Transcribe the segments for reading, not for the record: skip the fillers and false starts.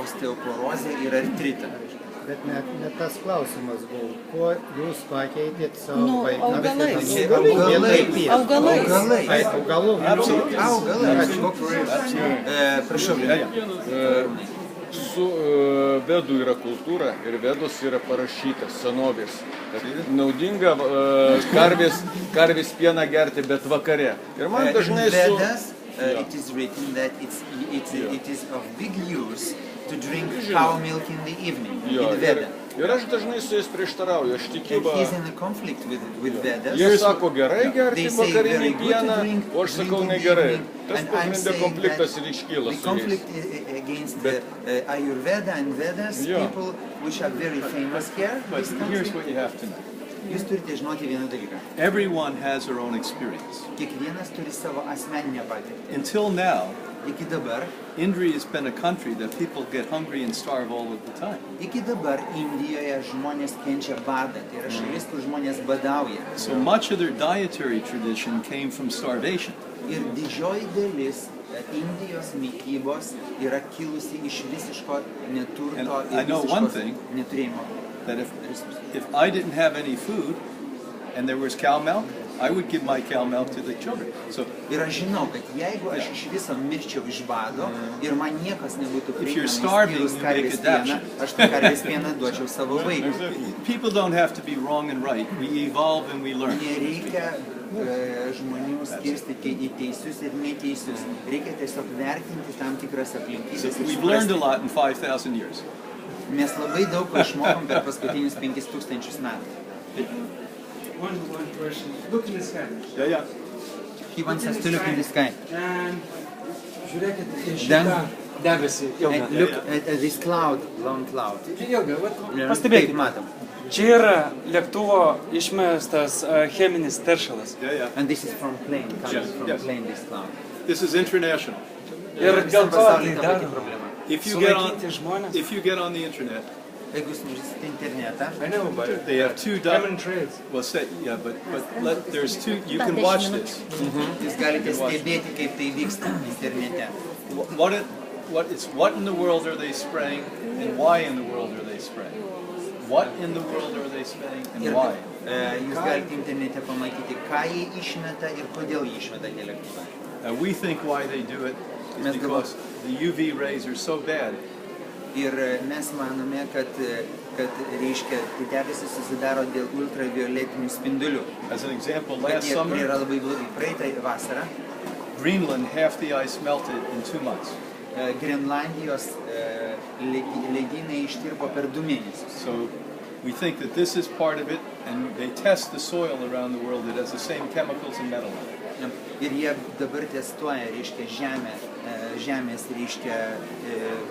osteoporozę ir artritą. Bet net tas klausimas buvo, kuo jūs pakeitėt savo Augalais. Prašau. Su vedų yra kultūra ir vedos yra parašytas senovės. Naudinga karvės pieną gerti, bet vakare. Ir man dažnai it is written that it is of big use to drink cow milk in the evening. Ir aš dažnai su jais prieštarauju, aš tikiu, jie sako gerai gerti vakarinį pieną, o aš sakau negerai. Tas pagrindė konfliktas ir iškyla su jais. Against the Ayurveda and Vedas, people which are very famous here. But here's what you have to know. Jūs turite žinoti vieną dalyką. Everyone has their own experience. Kiekvienas turi savo asmeninę patirtį. Until now, iki dabar, India has been a country that people get hungry and starve all of the time. Iki dabar Indijoje žmonės kenčia badą, tai yra šalis, kur žmonės badauja. So much of their dietary tradition came from starvation. Ir didžioji dalis Indijos mitybos yra kilusi iš visiško neturto ir visiškos neturėjimo. That if I didn't have any food and there was cow milk, I would give my cow milk to the children. So ir aš žinau, kad jeigu aš iš viso mirčiau iš bado ir man niekas nebūtų prieinamas karvės pieną, aš tą karvės pieną duočiau savo vaikui. People don't have to be wrong and right. We evolve and we learn. Nereikia žmonių skirstyti į teisius ir neteisius. Reikia tiesiog vertinti tam tikras aplinkybes. We've learned a lot in 5,000 years. Mes labai daug išmokom per paskutinius 5,000 metų. One question. Look in the sky. Yeah. He wants us to look in the sky. Žiūrėkit į šitą debesį. Look at this cloud, long cloud. Pastebėkit, matom. Čia yra lėktuvo išmestas cheminis teršalas. And this is from plane, comes from plane, this cloud. This is international. Ir dėl to tai daro. If you get on the internet, I know, but they have two dimensions. Trades. Well, but there's two. You can watch this. What in the world are they spraying, and why in the world are they spraying? What in the world are they spraying, and why? Jūs galite internete pamatyti, ką jie išmeta ir kodėl jie išmeta tie lėktuvai. We think why they do it is because the UV rays are so bad. Ir mes manome, kad reiškia, debesis susidaro dėl ultravioletinių spindulių. As an example, last summer, yra labai blogai. Praeitą vasarą, Greenland, half the ice melted in 2 months. Grenlandijos ledynai ištirpo per 2 mėnesius. So we think that this is part of it, and they test the soil around the world that has the same chemicals and metal in it. Ir jie dabar testuoja, reiškia, žemės, reiškia,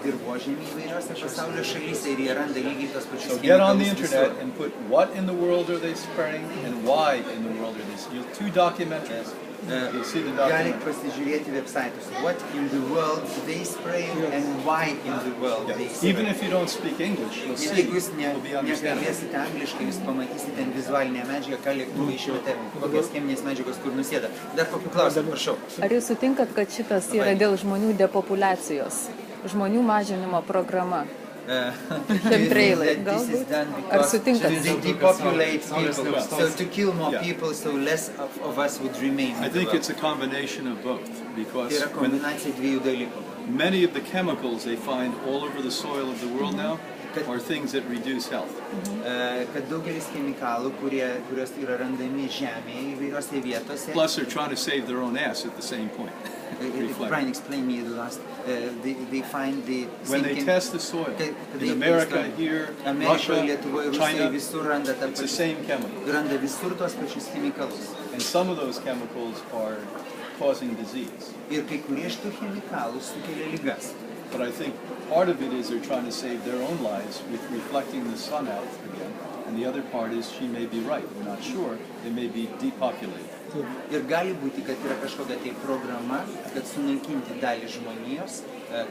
dirvožemį įvairiose pasaulio šalyse ir jie randa lygiai tos pačius chemikalus. So get on the internet and put what in the world are they spraying and why in the world are they spraying. Two documentaries. You'll see the documentary. Galite pasižiūrėti websaitus. What in the world they spray and why in the world they spray. Even if you don't speak English, you'll see. Jeigu jūs nekalbėsite angliškai, jūs pamatysite ten vizualinę medžiagą, ką lėktuvai išmeta, kokios cheminės medžiagos kur nusėda. Dar kokį klausimą, prašau. Ar jūs sutinkat, kad šitas yra dėl žmonių depopulacijos, žmonių mažinimo programa? Chemtrailai, galbūt? Ar sutinkat? They depopulate people, so to kill more people, so less of us would remain. I think it's a combination of both, because tai yra kombinacija dviejų dalykų. Many of the chemicals they find all over the soil of the world now are things that reduce health. Kad daugelis chemikalų, kurios yra randami žemėje įvairiose vietose. Plus they're trying to save their own ass at the same point. Brian, explain me the last. They find the when they test the soil in America, here, Russia, China, it's the same chemical. Randa visur tos pačius chemikalus. And some of those chemicals are causing disease. Ir kai kurie iš tų chemikalų sukelia ligas. But I think part of it is they're trying to save their own lives with reflecting the sun out again. And the other part is she may be right. We're not sure. They may be depopulated. Ir gali būti, kad yra kažkokia tai programa, kad sunaikinti dalį žmonijos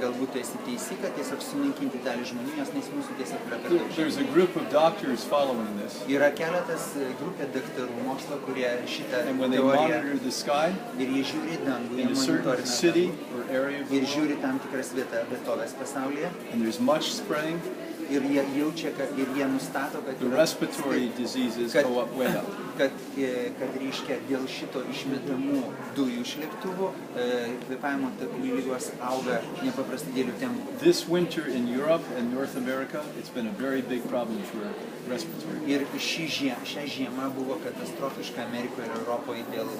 galbūt tu esi teisi, kad tiesiog sunaikinti dalį žmonių, nes mūsų tiesiog yra per daug. There's a group of doctors following this. Yra keletas grupė daktarų mokslo, kurie šitą And when they teoriją monitor the sky ir jie žiūri dangų, jie in a certain monitorina city dangų, or area of the ir world, žiūri tam tikras vietovės pasaulyje, and there's much spraying, ir jie jaučia, ir jie nustato, kad the respiratory diseases go up way up. kad reiškia dėl šito išmetamų dujų iš lėktuvų kvėpavimo takų ligos auga nepaprastai dideliu tempu. This winter in Europe and North America, it's been a very big problem for respiratory. Ir šią žiemą buvo katastrofiška Amerikoje ir Europoje dėl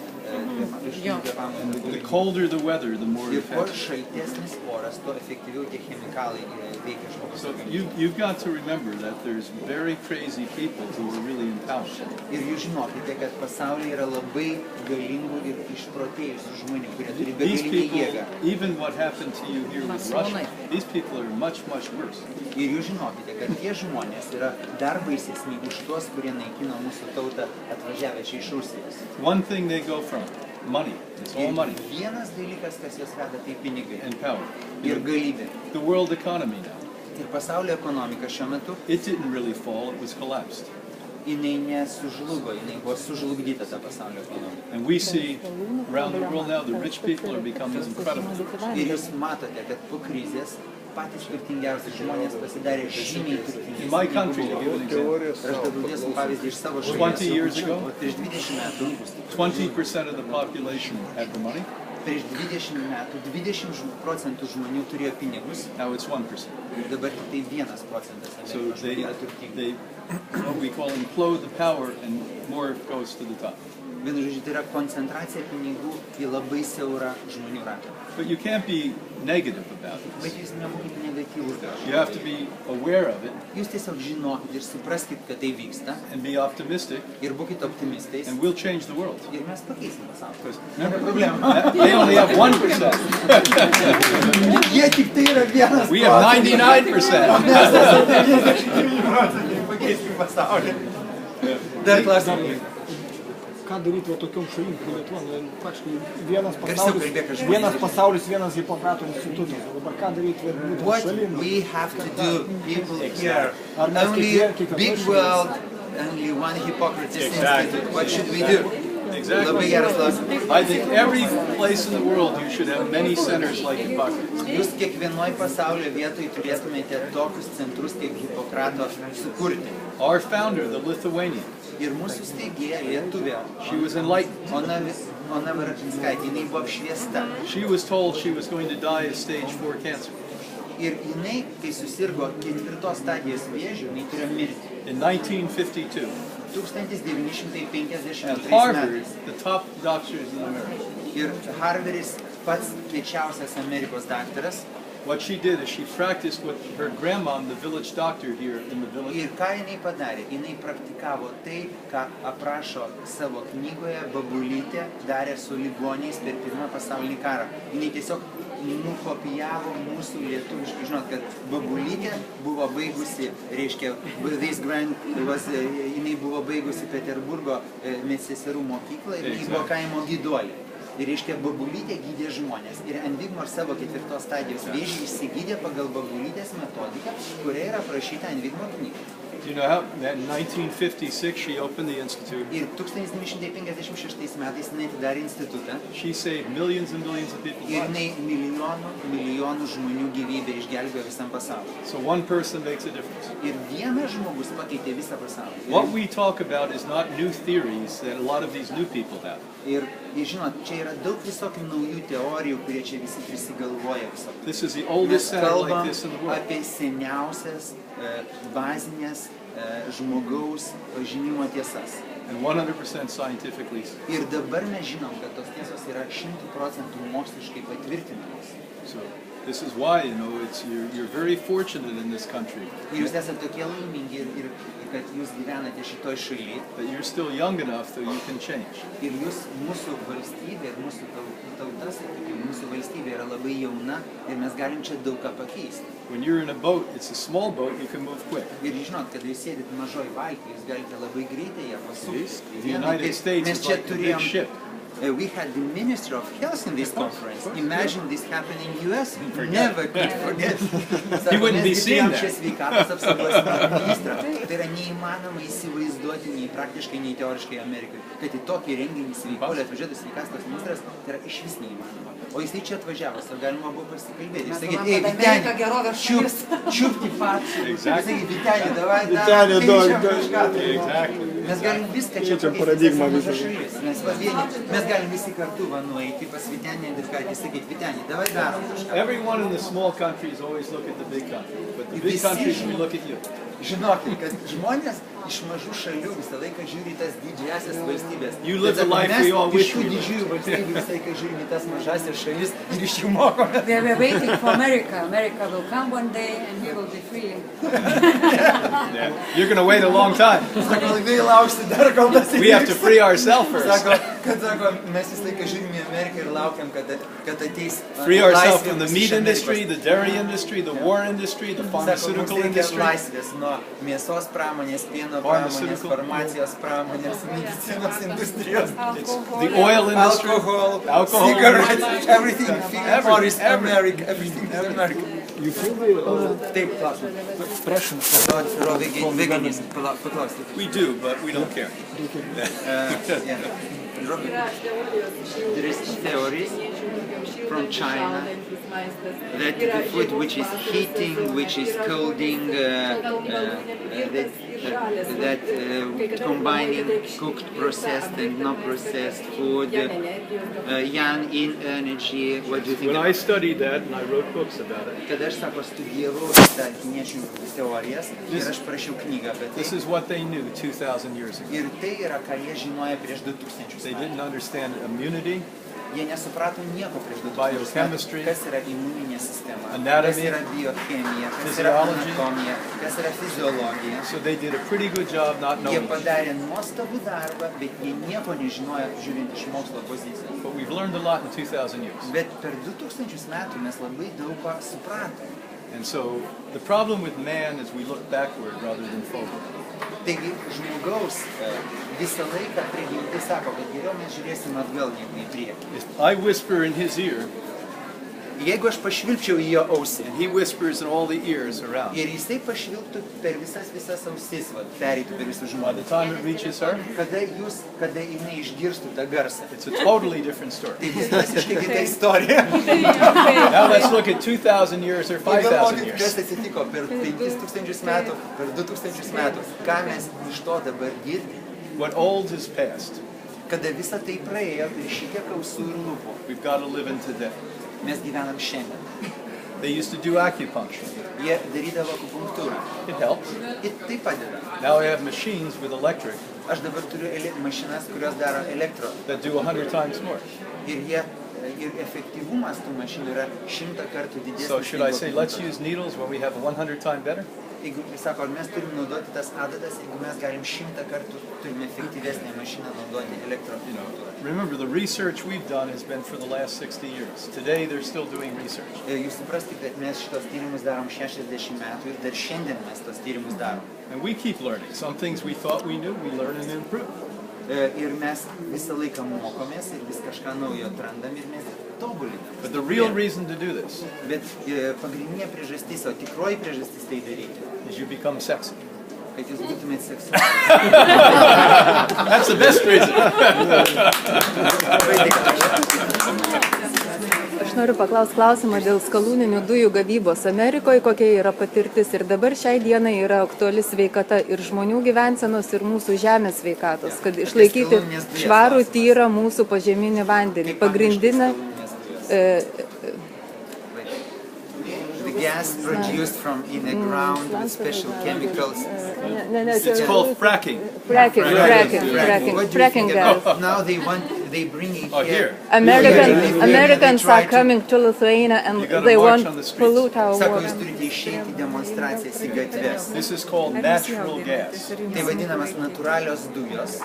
kvėpavimo The ligų. colder the weather, the more Ir kuo effective. šaltesnis oras, tuo efektyviau tie chemikalai veikia žmogaus So organizmą. you've got to remember that there's very crazy people who are really in power. Ir jūs žinokite, kad pasaulyje yra labai galingų ir išprotėjusių žmonių, kurie turi These begalinę people, jėgą. even what happened to you here with Russia, these people are much, much worse. Ir jūs žinokite, kad tie žmonės yra dar baisesni už tuos, kurie naikino mūsų tautą atvažiavę čia iš Rusijos. One thing they go from, money. It's all Ir money vienas dalykas, kas juos veda, tai pinigai and power. ir galybė. The world economy now, Ir pasaulio ekonomika šiuo metu, it didn't really fall, it was collapsed. jinai nesužlugo, jinai buvo sužlugdyta ta pasaulio ekonomika. And we see around the world now, the rich people are becoming incredible. Ir jūs matote, kad po krizės patys turtingiausi žmonės pasidarė žymiai In my country, to turtingesni. give an example, Ir aš dabar pavyzdį iš savo 20 years šalies. ago? Prieš 20 metų 20% of the population had the money, Prieš 20 metų 20% žmonių turėjo pinigus, now it's 1%. dabar tik tai 1% So Amerikos žmonių yra turtingi. they what we call implode the power and more goes to the top. Vienu žodžiu, tai yra koncentracija pinigų į labai siaurą žmonių ratą. But you can't be negative about Bet it. jūs nebūkite negatyvūs dėl You šio. have to be aware of it Jūs tiesiog žinokit ir supraskit, kad tai vyksta and be optimistic, ir būkite optimistais and we'll change the world. ir mes pakeisim pasaulį. Because Nėra remember, problema. they only have 1%. Jie tik tai yra 1%. We have 99%. Mes esame 99% pakeisim pasaulį. Dar klausimai. Ką daryti va tokiom šalim, kaip Lietuva, nu, faktiškai vienas Garsiau kalbėk, aš vienas pasaulis, vienas Hipokrato institutas, o dabar ką daryti būtent What šalim? we have to do, people here, Ar mes only kiekviena big šalis- world, only one Hippocrates Institute. What should we do? Labai Exactly. geras klausimas. I think every place in the world you should have many centers like Hippocrates. Jūs kiekvienoj pasaulio vietoj turėtumėte tokius centrus kaip Hipokrato sukurti. Our founder, the Lithuanian, Ir mūsų steigėja Lietuvė, she was enlightened. Ona Varapinskaitė, jinai buvo apšviesta. She was told she was going to die of stage 4 cancer. Ir jinai, kai susirgo 4 stadijos vėžių, jinai turėjo mirti. In 1952, 1952 at Harvard, metais. the top doctors in America, Ir Harveris pats kiečiausias Amerikos daktaras. what she did is she practiced what her grandma, the village doctor here in the village, Ir ką jinai padarė? Jinai praktikavo tai, ką aprašo savo knygoje Babulytė darė su ligoniais per Pirmą pasaulinį karą. Jinai tiesiog nukopijavo mūsų lietuviškai. Žinot, kad Babulytė buvo baigusi, reiškia, jinai buvo baigusi Peterburgo medseserų mokyklą ir jinai buvo kaimo gyduolė. Ir reiškia, Babulytė gydė žmonės. Ir Envigmor savo 4 stadijos vėžį išsigydė pagal Babulytės metodiką, kuria yra aprašyta Envigmor knyga. Do you know how in 1956 she opened the institute? Ir 1956 metais jinai atidarė institutą She saved millions and millions of people's ir lives. jinai milijonų žmonių gyvybę išgelbėjo visam pasauliu. So one person makes a difference. Ir vienas žmogus pakeitė visą pasaulį. What we talk about is not new theories that a lot of these new people have. Ir žinot, čia yra daug visokių naujų teorijų, kurie čia visi prisigalvoja visokių. This is the Mes oldest center like kalbam this in the world. apie seniausias bazinės žmogaus pažinimo tiesas. And 100% scientifically. Ir dabar mes žinom, kad tos tiesos yra 100% moksliškai patvirtinamos. So this is why, you're very fortunate in this country Ir jūs esate tokie laimingi ir kad jūs gyvenate šitoj šaly. that you're still young enough that you can change. Ir jūs, mūsų valstybė ir mūsų tauta, sakykime, mūsų valstybė yra labai jauna ir mes galim čia daug ką pakeisti. When you're in a boat, it's a small boat, you can move quick. Ir žinot, kad jūs sėdit mažoj valty, jūs galite labai greitai ją pasukti. The United States Mes is čia like a big turėjom ship. We had the Minister of Health in this conference. Imagine this happening in US. Never could forget. He wouldn't be seeing that. Sveikatos apsaugos ministrą. Tai yra neįmanoma įsivaizduoti nei praktiškai, nei teoriškai Amerikai, kad į tokį renginį sveikuolį atvažiuotų sveikatos ministras, tai yra išvis neįmanoma. O jisai čia atvažiavęs, ir galima buvo pasikalbėti. Jis sakė, ei, Vyteni, čiupti faktų. Jis sakė, Vyteni, davai, mes galim viską čia pakeisti, esame maža šalis. Mes galim visi kartu nueiti pas Vytenį ir ką sakyti, Vyteni, davai darom kažką. Everyone in the small countries always look at the big country, but the big countries will look at you. Žinokit, kad žmonės iš mažų šalių visą laiką žiūri į tas didžiasias valstybės. You live the life we all wish we lived. Mes iš tų didžiųjų valstybių visą laiką žiūrim į tas mažasias šalis ir iš jų mokomės. We are waiting for America. America will come one day and we will be free. Yeah. You're going to wait a long time. Sako, ilgai lauksi dar kol tas įvyks. We have to free ourselves first. Sako, mes visą laiką žiūrim į Ameriką ir laukiam, kad ateis free ourselves from the meat industry, the dairy industry, the war industry, the pharmaceutical industry. Laisvės nuo mėsos pramonės, pieno pramonės, farmacijos pramonės, medicinos industrijos, the oil industry, alcohol, cigarettes, everything is America, everything is America. You feel Taip, klausim. expression Veganism, paklausti. We do, but we don't care. There is theories from China that the food which is heating, which is cooling, that combining cooked, processed and not processed food, young in energy. What do you think? When I studied that and I wrote books about it, Kad aš sako studijavau tą kiniečių teorijas ir aš parašiau knygą apie tai. this is what they knew 2,000 years ago. Ir tai yra, ką jie žinojo prieš 2000 They didn't metų. understand immunity, Jie nesuprato nieko prieš 2000 Biochemistry, metų. Kas yra imuninė sistema, anatomy, kas yra biochemija, kas yra physiology. anatomija, kas yra fiziologija. so they did a pretty good job not Jie knowing. padarė nuostabų darbą, bet jie nieko nežinojo žiūrint iš mokslo pozicijos. But we've learned a lot in 2,000 years. Bet per 2000 metų mes labai daug ko supratome. And so the problem with man is we look backward rather than forward. Taigi žmogaus visą laiką prigimtis sako, kad geriau mes žiūrėsim atgal negu į priekį. If I whisper in his ear, Jeigu aš pašvilpčiau į jo ausį and he whispers in all the ears around, ir jisai pašvilptų per visas ausis, pereitų per visus by the žmonės, time it reaches her, kada jinai išgirstų tą garsą, it's a totally different story. tai bus visiškai kita istorija. Now let's look at 2,000 years or 5,000 Pagalvokit, kas years. atsitiko per 5000 metų, per 2000 metų, ką mes iš to dabar girdime. What old is past. Kada visa tai praėjo ir šitiek ausų ir lūpų, We've got to live in today. mes gyvenam šiandien. They used to do acupuncture. Jie darydavo akupunktūrą. It helps. Ir tai padeda. Now I have machines with electric Aš dabar turiu mašinas, kurios daro elektro. that do 100 times more. Ir efektyvumas tų mašinų yra 100 kartų didesnis. So should I say let's use needles when we have 100 times better? Jeigu, sako, ar mes turim naudoti tas adatas, jeigu mes galim 100 kartų turime efektyvesnę mašiną naudoti elektroakupunktūrą. Remember, the research we've done has been for the last 60 years. Today they're still doing research. Jūs suprasite, kad mes šitos tyrimus darom 60 metų ir dar šiandien mes tos tyrimus darom. And we keep learning. Some things we thought we knew, we learn and improve. Ir mes visą laiką mokomės ir vis kažką naujo atrandam ir mes tobulinam. But the real reason to do this Bet pagrindinė priežastis, o tikroji priežastis tai daryti, is you become sexy. kad jūs būtumėt seksualūs. That's the best reason. Aš noriu paklausti klausimą dėl skalūninių dujų gavybos Amerikoje, kokia yra patirtis. Ir dabar šiai dienai yra aktuali sveikata ir žmonių gyvensenos, ir mūsų žemės sveikatos, kad išlaikyti švarų, tyrą mūsų požeminį vandenį. Pagrindinė Gas produced from in the ground with special chemicals. It's called fracking. Fracking What do you gas. think about now they bring it Oh, here. Americans are coming to Lithuania and You gotta they march want on the to streets. pollute our Sako, water. jūs turite išeiti į demonstracijas į gatves. This is called natural gas. Tai vadinamas natūralios dujos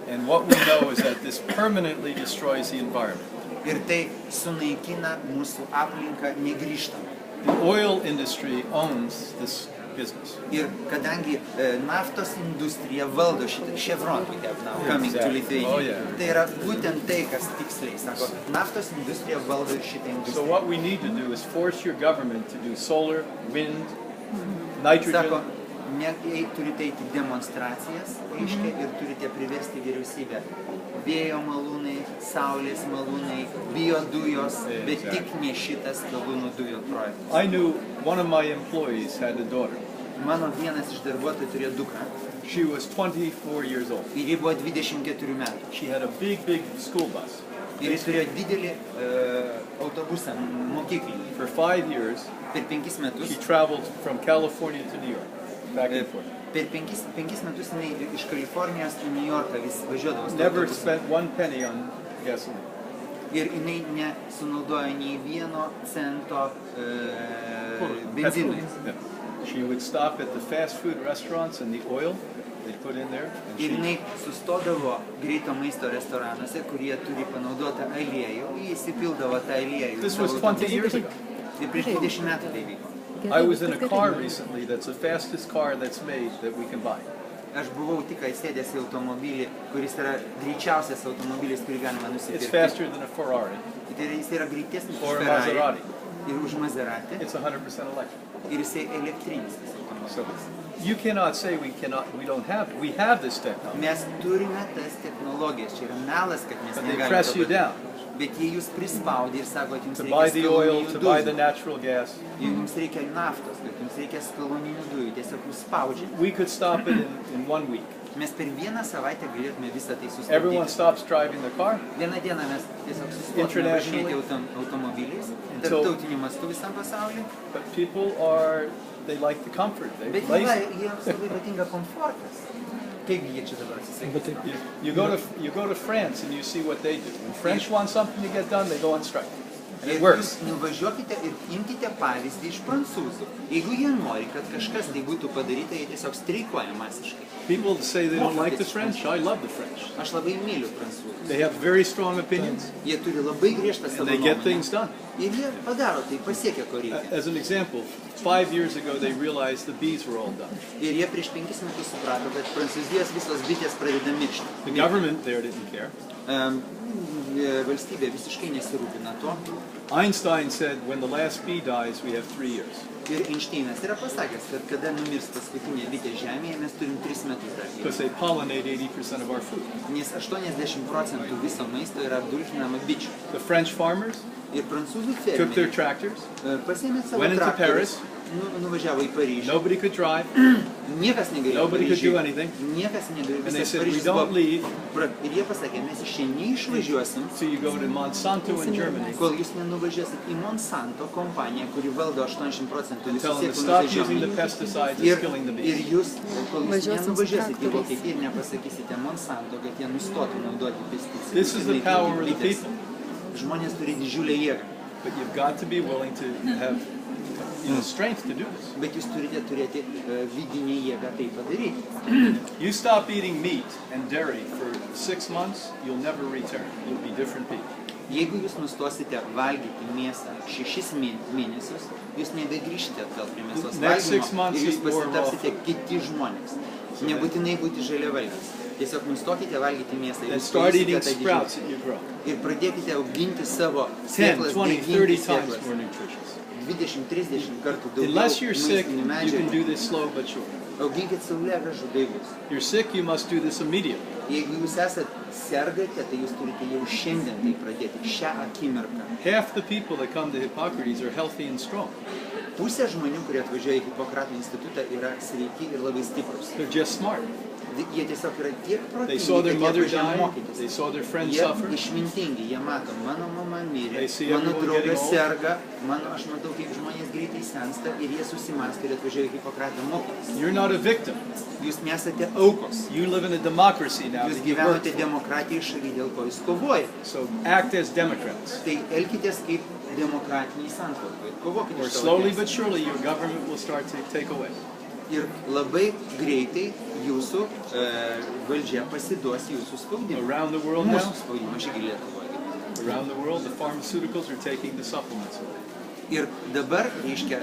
And what we know is that this permanently destroys the environment. ir tai sunaikina mūsų aplinką negrįžtamai. The oil industry owns this business. Ir kadangi naftos industrija valdo šitą, Chevron we have now coming to Lithuania. Oh, yeah. Tai yra būtent tai, kas tiksliai sako, naftos industrija valdo ir šitą So industriją. what we need to do is force your government to do solar, wind, nitrogen. Sako, turite eiti demonstracijas, reiškia, ir turite priversti vyriausybę. Vėjo malūnai, saulės malūnai, biodujos, bet tik ne šitas skalūnų dujų projektas. I knew one of my employees had a daughter. Mano vienas iš darbuotojų turėjo dukrą. She was 24 years old. Ir ji buvo 24 metų. She had a big school bus. Ir jis turėjo didelį autobusą mokyklinį. For 5 years, Per 5 metus. she traveled from California to New York, back and forth. Per 5 metus jinai iš Kalifornijos į New Yorką vis važiuodavo. Never spent 1 penny on gasoline. Ir jinai nesunaudojo nei 1 cento benzinui. Yeah. She would stop at the fast food restaurants and the oil they put in there. And Ir she, jinai sustodavo greito maisto restoranuose, kurie turi panaudotą aliejų, jį įsipildavo tą aliejų. this was 20 years ago. Ir prieš 20 metų tai vyko. I was in a car recently that's the fastest car that's made that we can buy. Aš buvau tik įsėdęs į automobilį, kuris yra greičiausias automobilis, kurį galima It's nusipirkti. faster than a Ferrari. Tai jis yra greitesnis Or už a Ferrari Maserati. ir už Maserati. It's 100% electric. Ir jisai elektrinis tas So automobilis. you cannot say we don't have it. We have this technology. Mes turime tas technologijas, čia yra melas, kad mes But they negalime. press you to padaryti. down Bet jei jūs prispaudė ir sakot, jums to reikia buy the oil, skalūninių to buy the dujų, natural gas. jei jums reikia naftos, kad jums reikia skalūninių dujų, tiesiog jūs spaudžiate. We could stop it in 1 week. Mes per vieną savaitę galėtume visą tai Everyone sustabdyti. stops driving the car. Vieną dieną mes tiesiog sustotume Internationally. važinėti automobiliais, Until- tarptautiniu mastu visam pasauliu. But people they like the comfort. They're Bet lazy. jiems labai patinka komfortas. Kaipgi jie čia dabar atsisakys? You go to France and you see what they do. When French want something to get done, they go on strike. And it Ir works. jūs nuvažiuokite ir imkite pavyzdį iš prancūzų. Jeigu jie nori, kad kažkas tai būtų padaryta, jie tiesiog streikuoja masiškai. People say they don't like the French. I love the French. Aš labai myliu prancūzus. They have very strong opinions Jie turi labai griežtą savo and they get nuomonę. things done. Ir jie padaro tai, pasiekia ko reikia. As an example, 5 years ago they realized the bees were all done. Ir jie prieš 5 metus suprato, kad prancūzijos visos bitės pradeda miršti. The government there didn't care. Valstybė visiškai nesirūpina to. Einstein said when the last bee dies, we have 3 years. Ir Einšteinas yra pasakęs, kad kada numirs paskutinė bitė žemėje, mes turim 3 metus dar Because gyventi. they pollinate 80% of our food. Nes 80% viso maisto yra apdulkinama bičių. The French farmers Ir prancūzų took their fermeriai tractors, pasėmė savo went into traktorius, Paris. Nuvažiavo į Paryžių. Nobody could drive, Niekas negalėjo nobody could do Paryžiui. anything. Niekas negalėjo. And they Visas said, we Paryžius don't buvo. leave Ir jie pasakė, mes iš čia neišvažiuosim, so you go to Monsanto in Germany. kol jūs nenuvažiuosit į Monsanto kompaniją, kuri valdo 80% visų Tell them to sėklų stop using the nuvežimų. pesticides, Ir, it's killing the ir bees. jūs, kol jūs Važiuosim su nenuvažiuosit į traktoriais. Vokietiją ir nepasakysite Monsanto, kad jie nustotų naudoti pesticidus. This is ir the naikinti power of the bites. people. Žmonės turi didžiulę jėgą, But you've got to be willing to have strength to do this. bet jūs turite turėti vidinę jėgą tai padaryti. You stop eating meat and dairy for 6 months, you'll never return. You'll be different people. Jeigu jūs nustosite valgyti mėsą 6 mėnesius, jūs nebegrįžite atgal prie mėsos Next 6 valgymo months ir jūs eat more pasitarsite kiti žmonės. Nebūtinai būti žaliavalgis. Tiesiog nustokite valgyti mėsą ir And jūs start pajusite eating tą didžiulį- sprouts that you grow. Ir pradėkite auginti savo 10, sėklas, 20, daiginti 30 times sėklas. more nutritious. 20-30 kartų daugiau Unless you're sick, maistinių you can medžiagų. do this slow but sure. Auginkit saulėgrąžų daigus. You're sick, you must do this immediately. Jeigu jūs esat sergate, tai jūs turite jau šiandien tai pradėti, šią akimirką. Half the people that come to Hippocrates are healthy and strong. Pusė žmonių, kurie atvažiuoja į Hipokrato institutą, yra sveiki ir labai stiprus. They're just smart. Jie tiesiog yra tiek They saw protingi, their kad jie mother atvažiuoja die, mokytis. they saw their friend Jie suffer. išmintingi, jie mato, mano mama mirė, They see mano everyone draugas getting old. serga, aš matau, kaip žmonės greitai sensta ir jie susimąsto ir atvažiuoja į Hipokratą mokytis. You're not a victim. Jūs nesate aukos. You live in a democracy now. Jūs that you work gyvenate for. demokratijai šalyje, dėl ko jūs kovojate. So act as Democrats. Tai elkitės kaip demokratiniai santvarkai. Kovokite Or už savo slowly teisę. but surely your government will start to take away. Ir labai greitai jūsų valdžia pasiduos jūsų spaudimą. Around the world Mūsų now, spaudimą, aš irgi Lietuvoje. around the world, the pharmaceuticals are taking the supplements away. Ir dabar, reiškia,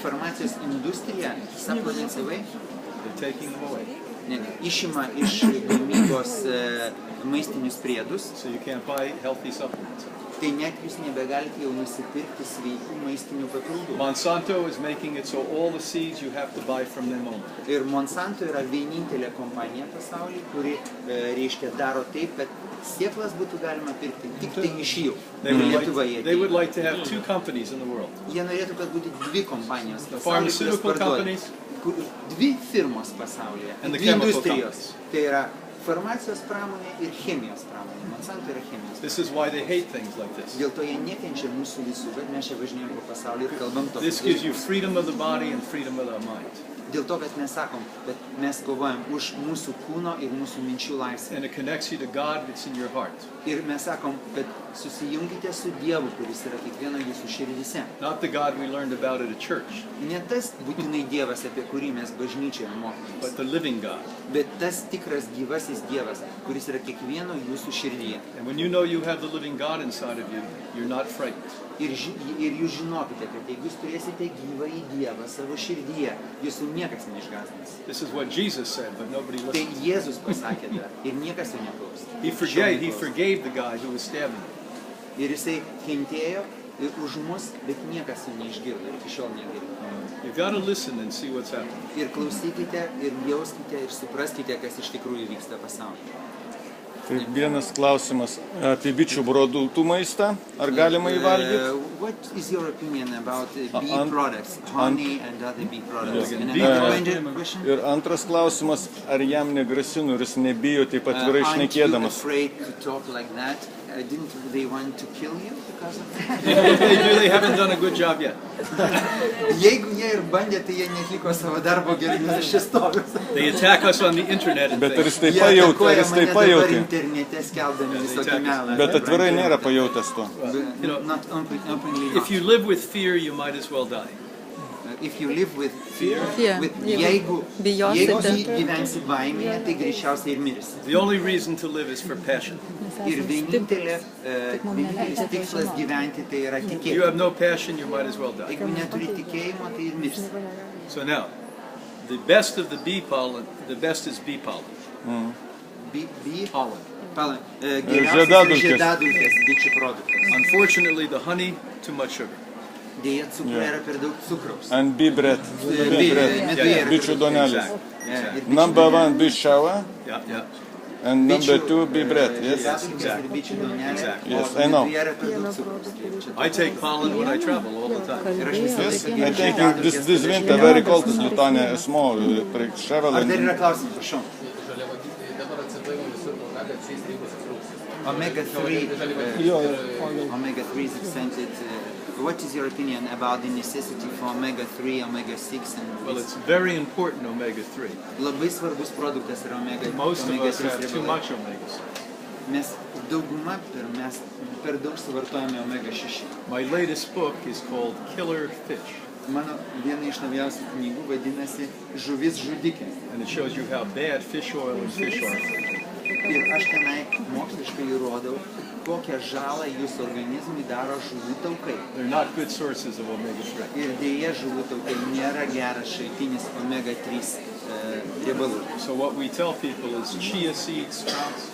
farmacijos industrija, supplements away, They're taking them away. Išima iš gamybos maistinius priedus, So you can't buy healthy supplements. tai net jūs nebegalite jau nusipirkti sveikų maistinių papildų. Monsanto is making it so all the seeds you have to buy from them only. Ir Monsanto yra vienintelė kompanija pasaulyje, kuri, reiškia, daro taip, kad sėklas būtų galima pirkti tik tai iš jų. They would like to have two companies in the world. Jie norėtų, kad būtų dvi kompanijos The pasaulyje, kurios pharmaceutical parduoda. companies Dvi firmos pasaulyje, and the dvi chemical industrijos. companies. Tai yra farmacijos pramonė ir chemijos pramonė. Monsanto yra chemijos. This is why they hate things like this. Dėl to jie nekenčia mūsų visų, bet mes čia važinėjom po pasaulį ir kalbam tokius. This gives you freedom of the body and freedom of the mind. Dėl to, kad mes sakom, kad mes kovojam už mūsų kūno ir mūsų minčių laisvę. And it connects you to God that's in your heart. Ir mes sakom, kad susijungite su Dievu, kuris yra kiekvieno jūsų širdyse. Not the God we learned about at a church, Ne tas būtinai Dievas, apie kurį mes bažnyčioje mokymės, but the living God. bet tas tikras gyvasis Dievas, kuris yra kiekvieno jūsų širdyje. And when you know you have the living God inside of you, you're not frightened. Ir jūs žinokite, kad jeigu jūs turėsite gyvąjį Dievą savo širdyje, jūsų niekas neišgąsdins. This is what Jesus said, but nobody Tai listened. Jėzus pasakė tą ir niekas jo neklausė. He forgave the guy who was stabbing him. Ir jisai kentėjo už mus, bet niekas jo neišgirdo ir iki šiol negirdo. You've got to listen and see what's happening. Ir klausykite, ir jauskite, ir supraskite, kas iš tikrųjų vyksta pasaulyje. Tai vienas klausimas apie bičių produktų maistą. Ar galima įvalgyti? What is your opinion about bee Ant- products, honey and other bee products? Yes. And Bee another products. question? Ir antras klausimas, ar jam negrasinu ir jis nebijo taip atvirai Aren't you šnekėdamas? afraid to talk like that? Didn't they want to kill you because of that? If they do, they haven't done a good job yet. Jeigu jie ir bandė, tai jie netliko savo darbo gerai, nes aš čia stoviu. They attack us on the internet and Bet ar jis things. tai Jie pajautė, ar atakuoja jis tai mane dabar pajautė? internete skelbdami Yeah, visokį they melą. Bet atvirai nėra pajautęs to. You know, Not openly. if you live with fear, you might as well die. If you live with fear, Fear. jeigu Bijosite. gyvensi baimėje, tai greičiausiai ir mirsi. The only reason to live is for passion. Ir vienintelis tikslas gyventi tai yra If you tikėjimas. have no passion, you might as well die. Jeigu neturi tikėjimo, tai ir mirsi. So now, the best of the bee pollen, the best is bee pollen. Pollen. Geriausias Žiedadulkės. žiedadulkės bičių produktas. Unfortunately, the honey, too much sugar. Dėja, cukruje yra per daug cukraus. And bee bread. Bee bread. Meduje yra per Bičių daug. duonelės. Exactly. Number one, bee shower. Yeah, yeah. And number two, bee bread. Yes. Žiedadulkės ir bičių duonelė. Exactly. Yes, O I know. meduje yra per daug cukraus. Tai čia I take pollen when I travel all the time. Ir aš visą Yes, laiką I geriu think žiedadulkes. this winter very cold is Lithuania small travel. Ar dar yra klausimų, prašau? Omega-3 omega-3 is accented. What is your opinion about the necessity for omega-3, omega-6 and Well, it's very important, omega-3. labai svarbus produktas yra Most of us omega-3 have too riebalai. much omegas. Mes dauguma mes per daug suvartojame omega-6. My latest book is called Killer Fish, Mano viena iš naujausių knygų vadinasi Žuvis žudikė. and it shows you how bad fish oil and fish are. Ir aš tenai moksliškai įrodau, kokią žalą jūsų organizmui daro žuvų taukai. They're not good sources of omega-3. Ir dėja žuvų taukai nėra geras šaltinis omega-3 riebalų. So what we tell people is chia seed sprouts,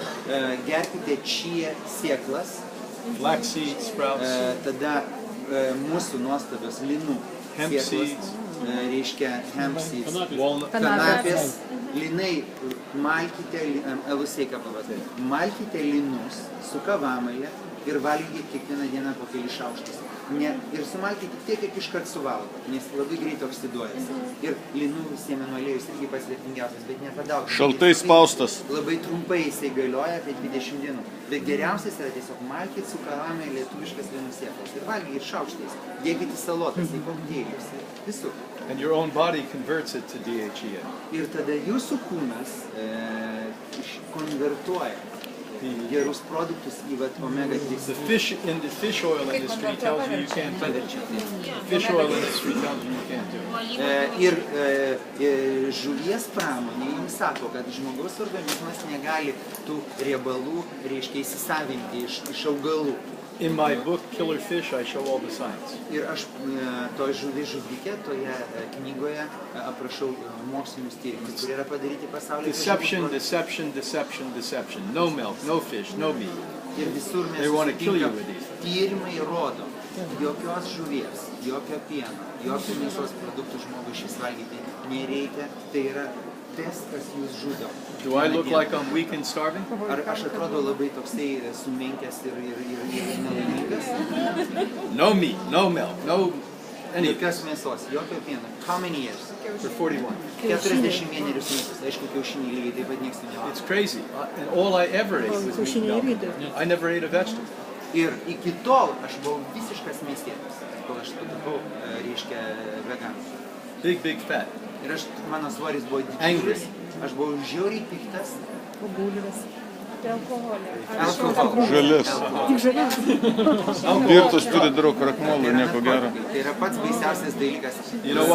Gerkite čia sėklas, flaxseed sprouts, tada mūsų nuostabios linų Hemp sėklas, seeds. Reiškia hemp seeds, walnut. kanapės, linai, malkite linus su kavamale ir valgykite kiekvieną dieną po keli šaukštus. Ir sumalkite tiek, kiek iškart suvalgo, nes labai greit oksiduojasi. Ir linų sėmenų aliejus irgi pats vertingiausias, bet nepadaug. Šaltai spaustas. Labai trumpai jisai galioja apie 20 dienų. Bet geriausias yra tiesiog malkit su kavame lietuviškas linų sėklas. Ir valgykit šaukštais, dėkite salotas į kokteilius. Visur. And your own body converts it to DHEA. Ir tada jūsų kūnas konvertuoja gerus produktus į omega-3. The fish oil industry tells you you can't do it. The fish oil industry tells you you can't do it. Ir žuvies pramonė jums sako, kad žmogaus organizmas negali tų riebalų, reiškia, įsisavinti iš augalų. In my book, Killer Fish, I show all the science. Ir aš toj žudikė, toje knygoje aprašau mokslinius tyrimus, kurie yra padaryti pasaulyje. Deception, deception, deception, deception. No milk, no fish, no meat. Ir visur mes susitinkam, tyrimai rodo, jokios žuvies, jokio pieno, jokio mėsos produktų žmogui šis valgyti nereikia, tai yra tas, kas jūs žudo. Do I look like I'm weak and starving? Ar aš atrodo labai toksai sumenkęs ir nelaimingas? No meat, no milk, no anything. Jokios mėsos, jokio pieno. How many years? For 41. 41 metus. Aišku, kiaušiniai lygiai taip pat nieks nevalgo. It's crazy. And all I ever ate was meat and milk. I never ate a vegetable. Ir iki tol aš buvau visiškas miestietis, kol aš tapau, reiškia, veganas. Big, big fat. Ir mano svoris buvo didžiulis, aš buvau žiauriai piktas. Žalias. Virtus turi daug krakmolo, nieko gero. Tai yra pats baisiausias dalykas. You know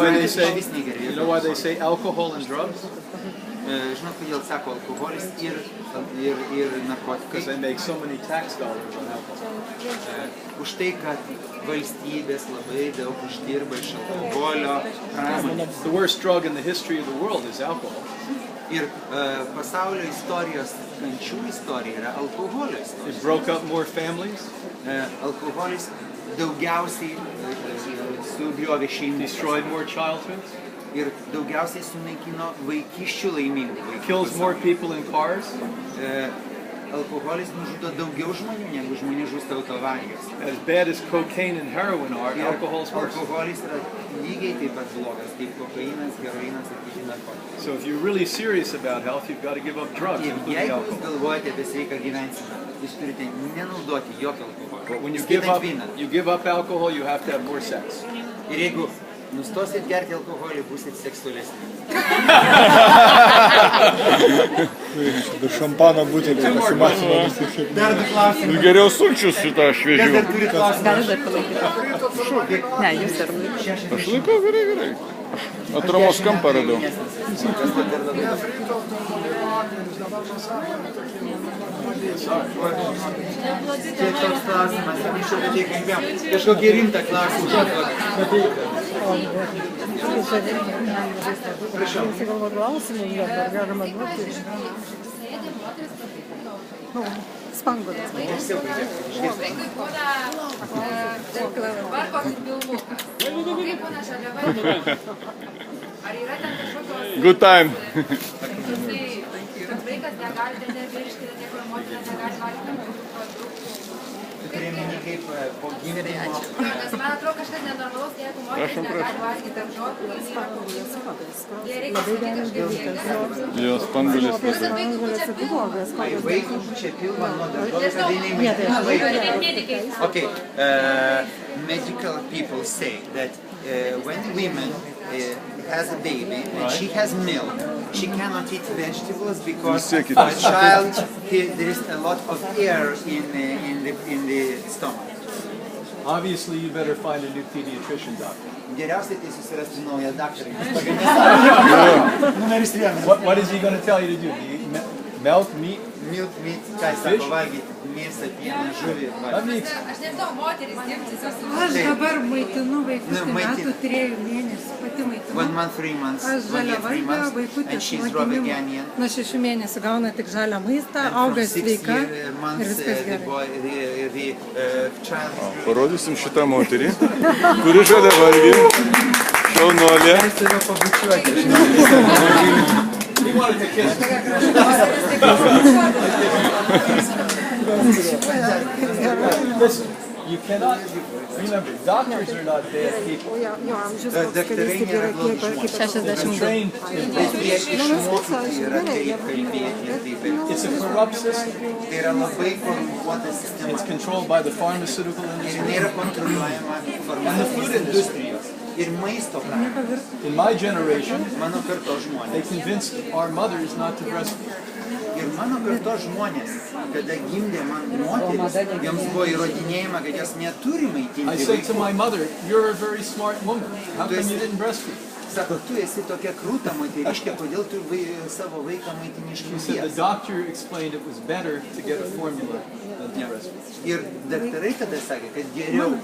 why they say alcohol and drugs? Žinot, kodėl sako alkoholis ir narkotikai? Because they make so many tax dollars on alcohol. Už tai, kad valstybės labai daug uždirba iš alkoholio pramonės. The worst drug in the history of the world is alcohol. Ir pasaulio istorijos, kančių istorija yra alkoholio istorija. It broke up more families. Alkoholis daugiausiai sugriovė šeimų. Destroyed more childhoods. Ir daugiausiai sunaikino vaikiščių laimingų. Kills more people in cars. Alkoholis nužudo daugiau žmonių, negu žmonių žūsta autoavarijos. As bad as cocaine and heroin are, alcohol is worse. Alkoholis yra lygiai taip pat blogas, kaip kokainas, heroinas ir kiti narkotikai. So if you're really serious about health, you've got to give up drugs, including Jeigu jūs alcohol. galvojate apie sveiką gyvenseną, jūs turite nenaudoti jokio alkoholio. But when you give up alcohol, you have to have more sex. Ir jeigu nustosit gerti alkoholį, būsit seksualesni. Šampano butelį pasimatimo visi šiaip. Dar du klausimai. Geriau sulčius šitą šviežių. Dar turit klausimą? Gali dar palaikyti. Ne, jūs dar laikyti. Aš laikau gerai. Atramos kampą radau. Čia toks klausimas, iš apie tai kalbėjom. Kažkokį rimtą klausimą. Prašau. Spanguotas. Vaikui būna varkos ir pilvukas. O kaip būna žaliava? Ar yra ten kažkokios... Good time. Kad vaikas negali nevirškti, niekur motina negali valgyti produktų. Turėjome kaip po gimdymo. Nes man atrodo kažkas nenormalaus, jeigu moteris negali valgyti daržovių, jie reikia sakyti kažkaip. Jo, spanguolės. Vaikų čia pilna nuo daržovių, kad jinai maitina. Okay, medical people say that when women has a baby and she has milk, she cannot eat vegetables because the child, there is a lot of air in the stomach. Obviously, you better find a new pediatrician doctor. Geriausiai tai susirasti naują daktarą. What is he going to tell you to do? Do you eat milk, meat? Milk, meat, ką jis sako valgyti, mėsą, pieną, žuvį. Aš nežinau, moteris dirbti. Aš dabar maitinu vaikus, metų 3 mėnesių, pati maitinu. 1 month, 3 months, Aš 1 year, 3 months, and she's raw vegetarian. Nuo 6 mėnesių gauna tik žalią maistą, auga sveika ir viskas gerai. Parodysim šitą moterį, kuri žalia valgyti. Šaunolė. He wanted to kiss me. Listen, you cannot, remember, doctors are not bad people. They're trained. It's a corrupt system. It's controlled by the pharmaceutical industry and the food industry. In my generation, they convinced our mothers not to breastfeed. Ir mano kartos žmonės, kada gimdė man moteris, joms buvo įrodinėjama, kad jos neturi maitinti I said to my mother, "You're a very smart woman. How come you didn't breastfeed?" Sako, tu esi tokia krūta moteriškė, kodėl tu savo vaiką maitini iš She said the krūties? doctor explained it was better to get a formula than to breastfeed. Ir daktarai tada sakė, kad geriau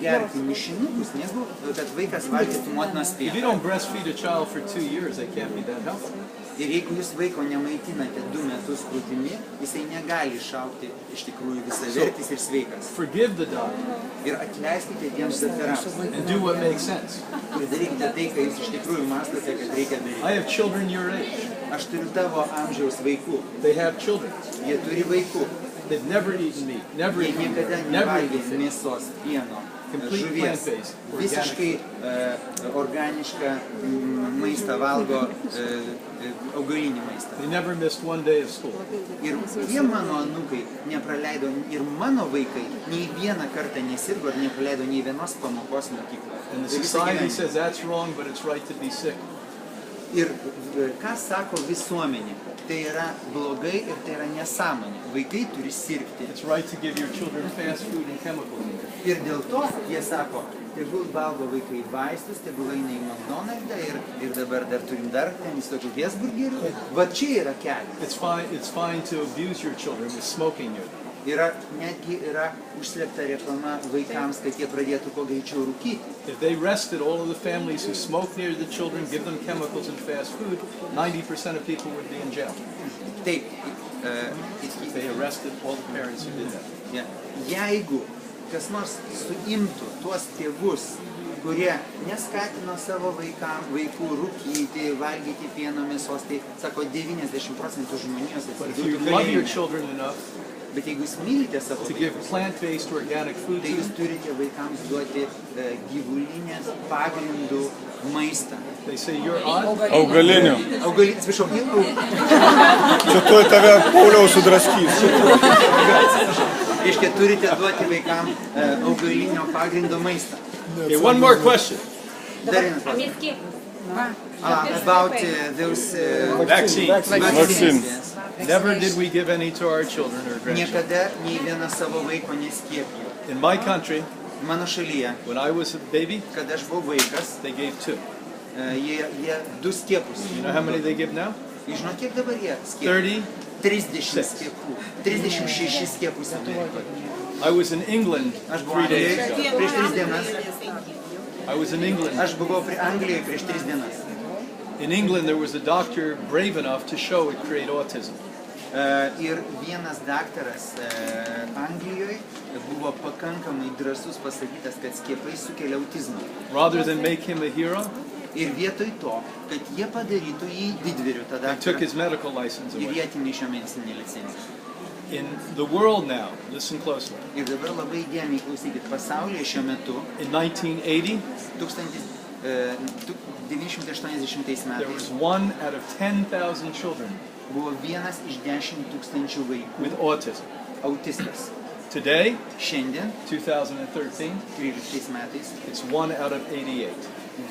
gerti mišinukus, negu kad vaikas valgytų motinos If you pieną. don't breastfeed a child for 2 years, they can't be that healthy. Ir jeigu jūs vaiko nemaitinate 2 metus krūtimi, jisai negali išaugti iš tikrųjų visavertis ir sveikas. Forgive the doctor Ir atleiskite tiems daktarams. and do what makes sense. Ir darykite tai, ką jūs iš tikrųjų mąstote, kad reikia I daryti. have children your age. Aš turiu tavo amžiaus vaikų. They have children. Jie turi vaikų. They've never eaten meat, never Jie eaten niekada fish, never nevalgė eaten fish. mėsos, pieno, Complete žuvies. plant-based, Visiškai organišką maistą valgo, augalinį maistą. They never missed one day of school. Ir tie mano anūkai nepraleido, ir mano vaikai nei vieną kartą nesirgo ir nepraleido nei vienos pamokos mokykloje. And the Ir visą society gyvenimą. says that's wrong, but it's right to be sick. Ir ką sako visuomenė, tai yra blogai ir tai yra nesąmonė. Vaikai turi sirgti. It's right to give your children fast food and chemicals. Ir dėl to jie sako, tegul valgo vaikai vaistus, tegul eina į McDonald'ą ir dabar dar turim dar ten visokių viesburgerių. Va čia yra kelias. It's fine to abuse your children with smoking near them. Netgi yra užslėpta reklama vaikams, kad jie pradėtų kuo greičiau rūkyti. If they arrested all of the families who smoke near the children, give them chemicals and fast food, 90% of people would be in jail. Taip, If they arrested all the parents who did that. jeigu kas nors suimtų tuos tėvus, kurie neskatino savo vaikų rūkyti, valgyti pieno mėsos, tai sako 90% žmonijos But if you love your children enough Bet jeigu jūs mylite savo to give vaikus, plant-based organic food tai to jūs them, turite vaikams duoti gyvulinės pagrindų maistą. they say you're odd. Augalinių. Atsiprašau, Čia tuoj tave Pauliau sudraskys. reiškia, turite duoti vaikams augalinio pagrindo maistą. Okay, one more question. Dar vienas klausimas. About those Vaccines. Vaccine. yes. Never did we give any to our children or grandchildren. Niekada nei vieną savo vaiko neskiepijo. In my country, Mano šalyje, when I was a baby, kada aš buvau vaikas, they gave 2. jie 2 skiepus. You know how many they give now? Jūs žinot, kiek dabar jie skiepia? 30 skiepų. 36 skiepus Amerikoje. I was in England Aš buvau 3 days Anglijoje ago. prieš 3 dienas. I was in England. Aš buvau Anglijoje prieš 3 dienas. In England, there was a doctor brave enough to show it create autism. Ir vienas daktaras Anglijoje buvo pakankamai drąsus pasakytas, kad skiepai sukelia autizmą. Rather than make him a hero, Ir vietoj to, kad jie padarytų jį didvyriu, tą they took daktarą, his medical license ir away. jie atėmė iš jo medicininę licenciją. In the world now, listen closely, Ir dabar labai įdėmiai klausykit, pasaulyje šiuo metu in 1980, 1980 there was metais 1 out of 10,000 children buvo 1 iš 10 tūkstančių vaikų with autism. autistas. Today, Šiandien, 2013, 13 metais, it's 1 out of 88.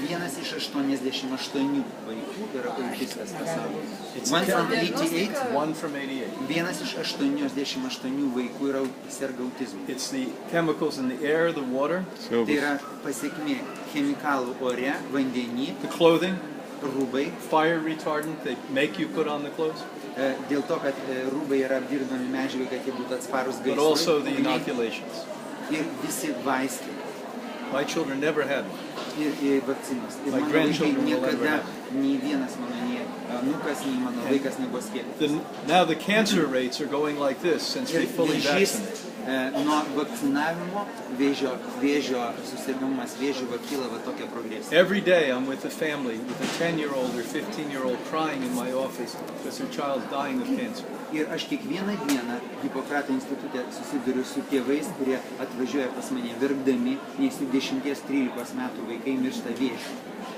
1 iš 88 vaikų yra autistas pasaulyje. It's 1 from 88, 1 from 88. 1 iš 88 vaikų yra serga autizmu. It's the chemicals in the air, the water, Tai yra pasiekmė chemikalų ore, vandenį, the clothing, rūbai, fire retardant they make you put on the clothes, dėl to, kad rūbai yra apdirbami medžiagai, kad jie būtų atsparus but also the gaisrui. inoculations. Ir visi vaistai. My children never had one. Ir vakcinos. Ir My mano vaikai grandchildren will never niekada, have. nei vienas mano, nei anūkas, nei mano vaikas nebuvo skiepytas. Now the cancer rates are going like this since they Ir fully vėžys vaccinate. nuo vakcinavimo, vėžio susirgamumas vėžiu kyla va tokia progresija. Every day I'm with a family with a 10-year-old or 15-year-old crying in my office because their child's dying of cancer. Ir aš kiekvieną dieną Hipokrato institute susiduriu su tėvais, kurie atvažiuoja pas mane virkdami, nes jų 10-13 metų vaikai miršta vėžiu.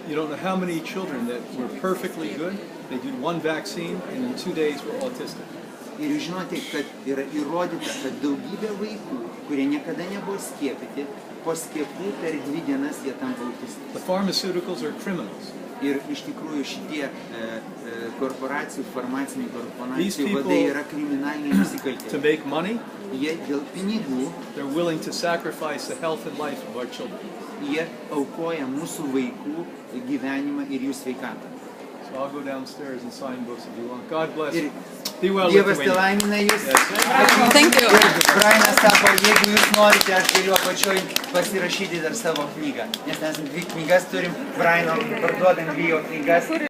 You don't know how many children that were perfectly good, they did 1 vaccine and in 2 days were autistic. Ir jūs žinote, kad yra įrodyta, kad daugybė vaikų, kurie niekada nebuvo skiepyti, po skiepų per 2 dienas jie tampa autistai. The pharmaceuticals are criminals. Ir iš tikrųjų šitie korporacijų, farmacinių korporacijų vadai yra kriminaliniai nusikaltėliai. To make money, Jie dėl pinigų, they're willing to sacrifice the health and life of our children. jie aukoja mūsų vaikų gyvenimą ir jų sveikatą. So I'll go downstairs and sign books if you want. God bless Ir you. Be well, Dievas Lithuania. telaimina jūs. Thank you. Ir Brianas sako, jeigu jūs norite, aš galiu apačioj pasirašyti dar savo knygą. Nes mes 2 knygas turim, Briano parduodam 2 knygas.